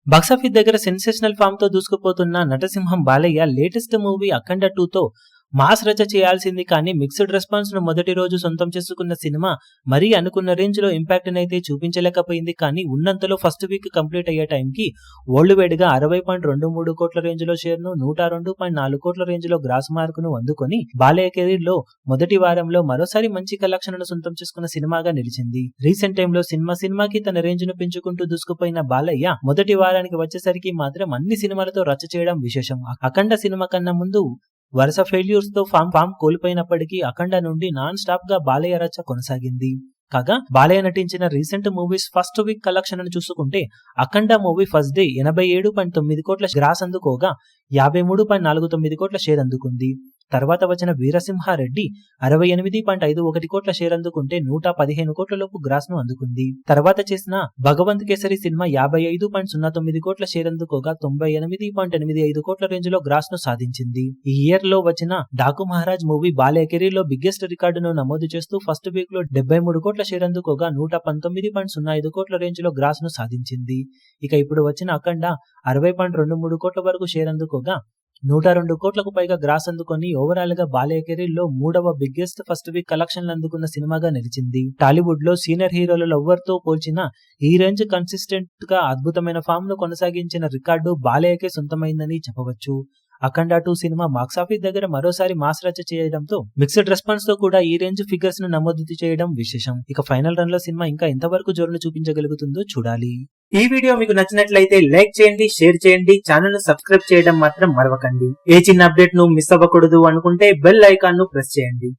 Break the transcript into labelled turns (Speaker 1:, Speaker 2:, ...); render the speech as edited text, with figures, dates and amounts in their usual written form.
Speaker 1: Box office దగ్గర sensational form తో దూసుకుపోతున్న నటసింహం Balayya latest movie అఖండ 2 తో మాస్ రచ చేయాల్సింది కానీ మిక్స్డ్ రెస్పాన్స్ ను మొదటి రోజు సొంతం చేసుకున్న సినిమా మరీ అనుకున్న రేంజ్ లో ఇంపాక్ట్ నైతే చూపించలేకపోయింది. కానీ ఉన్నంతలో ఫస్ట్ వీక్ కంప్లీట్ అయ్యే టైంకి వరల్డ్ వైడ్ గా 60.23 కోట్ల రేంజ్ లో షేర్ ను 102.4 కోట్ల రేంజ్ లో గ్రాస్ మార్క్ ను అందుకొని బాలయ్య కెరీర్ లో మొదటి వారంలో మరోసారి మంచి కలెక్షన్ ను సొంతం చేసుకున్న సినిమాగా నిలిచింది. రీసెంట్ టైమ్ లో సినిమాకి తన రేంజ్ ను పెంచుకుంటూ దూసుకుపోయిన బాలయ్య మొదటి వారానికి వచ్చేసరికి మాత్రం అన్ని సినిమాలతో రచ్చ చేయడం విశేషం. అఖండ సినిమా కన్నా ముందు వరుస ఫెయిల్యూర్స్ తో ఫామ్ కోల్పోయినప్పటికీ అఖండ నుండి నాన్ స్టాప్ గా బాలయ్య రచ్చ కొనసాగింది. కాగా బాలయ్య నటించిన recent movies first week collection ను చూసుకుంటే అఖండ మూవీ ఫస్ట్ డే 87.9 కోట్ల గ్రాస్ అందుకోగా 53.49 కోట్ల షేర్ అందుకుంది. తర్వాత వచ్చిన వీరసింహారెడ్డి 68.51 కోట్ల షేర్ అందుకుంటే 115 కోట్ల లోపు గ్రాస్ ను అందుకుంది. తర్వాత చేసిన భగవంత్ కేసరి సినిమా 55.09 కోట్ల షేర్ అందుకోగా 98.85 కోట్ల రేంజ్ లో గ్రాస్ ను సాధించింది. ఈ ఇయర్ లో వచ్చిన డాకు మహారాజ్ మూవీ బాలయ్య కెరీర్ లో బిగ్గెస్ట్ రికార్డును నమోదు చేస్తూ ఫస్ట్ వీక్ లో 73 కోట్ల షేర్ అందుకోగా 119.05 కోట్ల రేంజ్ లో గ్రాస్ ను సాధించింది. ఇక ఇప్పుడు వచ్చిన అఖండ 60.23 కోట్ల వరకు షేర్ అందుకోగా 102 కోట్లకు పైగా గ్రాస్ అందుకొని ఓవరాల్ గా బాలయ్య కెరీర్ లో మూడవ బిగ్గెస్ట్ ఫస్ట్ వీక్ కలెక్షన్లు అందుకున్న సినిమాగా నిలిచింది. టాలీవుడ్ లో సీనియర్ హీరోలలో ఎవ్వరితో పోల్చిన ఈ రేంజ్ కన్సిస్టెంట్ గా అద్భుతమైన ఫామ్ ను కొనసాగించిన రికార్డు బాలయ్యకే సొంతమైందని చెప్పవచ్చు. అఖండ 2 సినిమా బాక్సాఫీస్ దగ్గర మరోసారి మాస్ రచ్చ చేయడంతో మిక్స్డ్ రెస్పాన్స్ తో కూడా ఈ రేంజ్ ఫిగర్స్ ను నమోదు చేయడం విశేషం. ఇక ఫైనల్ రన్ లో సినిమా ఇంకా ఎంతవరకు జోరును చూపించగలుగుతుందో చూడాలి. ఈ వీడియో మీకు నచ్చినట్లయితే లైక్ చేయండి, షేర్ చేయండి, ఛానల్ ను సబ్స్క్రైబ్ చేయడం మాత్రం మరవకండి. ఏ చిన్న అప్డేట్ ను మిస్ అవ్వకూడదు అనుకుంటే బెల్ ఐకాన్ ను ప్రెస్ చేయండి.